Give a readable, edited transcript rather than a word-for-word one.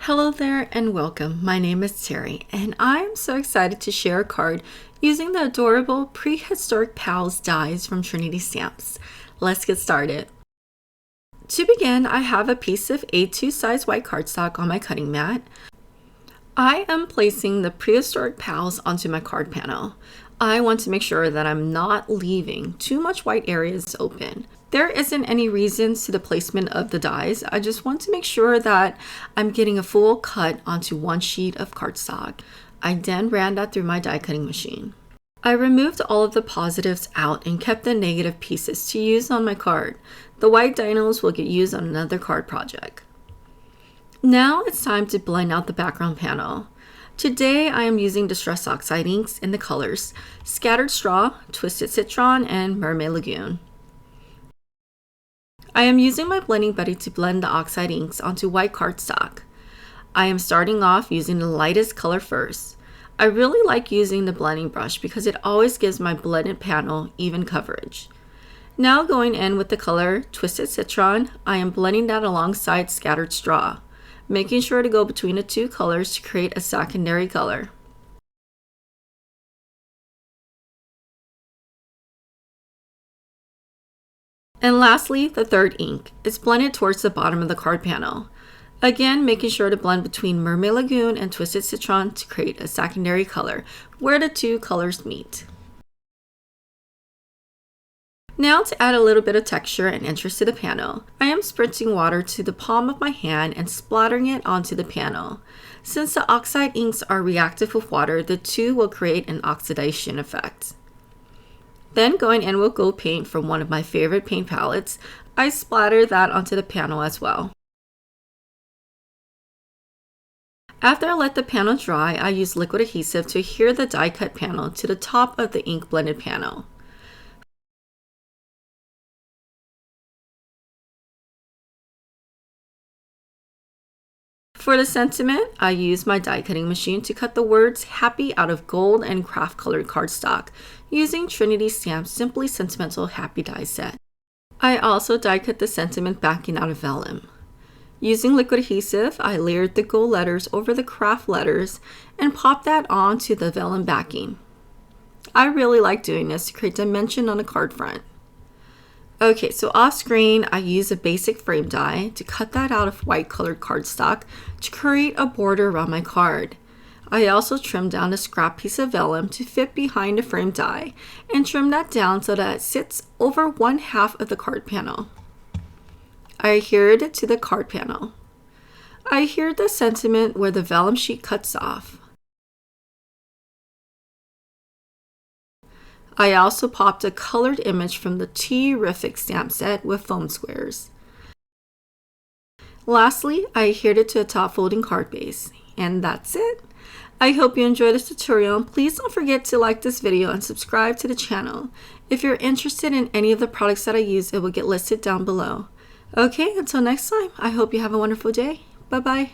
Hello there and welcome. My name is Terry and I'm so excited to share a card using the adorable Prehistoric Pals dies from Trinity Stamps. Let's get started. To begin, I have a piece of A2 size white cardstock on my cutting mat. I am placing the Prehistoric Pals onto my card panel. I want to make sure that I'm not leaving too much white areas open. There isn't any reasons to the placement of the dies. I just want to make sure that I'm getting a full cut onto one sheet of cardstock. I then ran that through my die cutting machine. I removed all of the positives out and kept the negative pieces to use on my card. The white dinos will get used on another card project. Now it's time to blend out the background panel. Today I am using Distress Oxide inks in the colors Scattered Straw, Twisted Citron, and Mermaid Lagoon. I am using my blending buddy to blend the oxide inks onto white cardstock. I am starting off using the lightest color first. I really like using the blending brush because it always gives my blended panel even coverage. Now going in with the color Twisted Citron, I am blending that alongside Scattered Straw, making sure to go between the two colors to create a secondary color. And lastly, the third ink is blended towards the bottom of the card panel. Again, making sure to blend between Mermaid Lagoon and Twisted Citron to create a secondary color where the two colors meet. Now to add a little bit of texture and interest to the panel, I am spritzing water to the palm of my hand and splattering it onto the panel. Since the oxide inks are reactive with water, the two will create an oxidation effect. Then going in with gold paint from one of my favorite paint palettes, I splatter that onto the panel as well. After I let the panel dry, I use liquid adhesive to adhere the die cut panel to the top of the ink blended panel. For the sentiment, I use my die cutting machine to cut the words happy out of gold and craft colored cardstock using Trinity Stamps Simply Sentimental Happy Die Set. I also die cut the sentiment backing out of vellum. Using liquid adhesive, I layered the gold letters over the craft letters and popped that onto the vellum backing. I really like doing this to create dimension on the card front. Okay, so off screen, I use a basic frame die to cut that out of white colored cardstock to create a border around my card. I also trimmed down a scrap piece of vellum to fit behind the frame die and trim that down so that it sits over one half of the card panel. I adhered it to the card panel. I adhered the sentiment where the vellum sheet cuts off. I also popped a colored image from the T-riffic stamp set with foam squares. Lastly, I adhered it to a top folding card base. And that's it. I hope you enjoyed this tutorial. Please don't forget to like this video and subscribe to the channel. If you're interested in any of the products that I use, it will get listed down below. Okay, until next time, I hope you have a wonderful day. Bye-bye.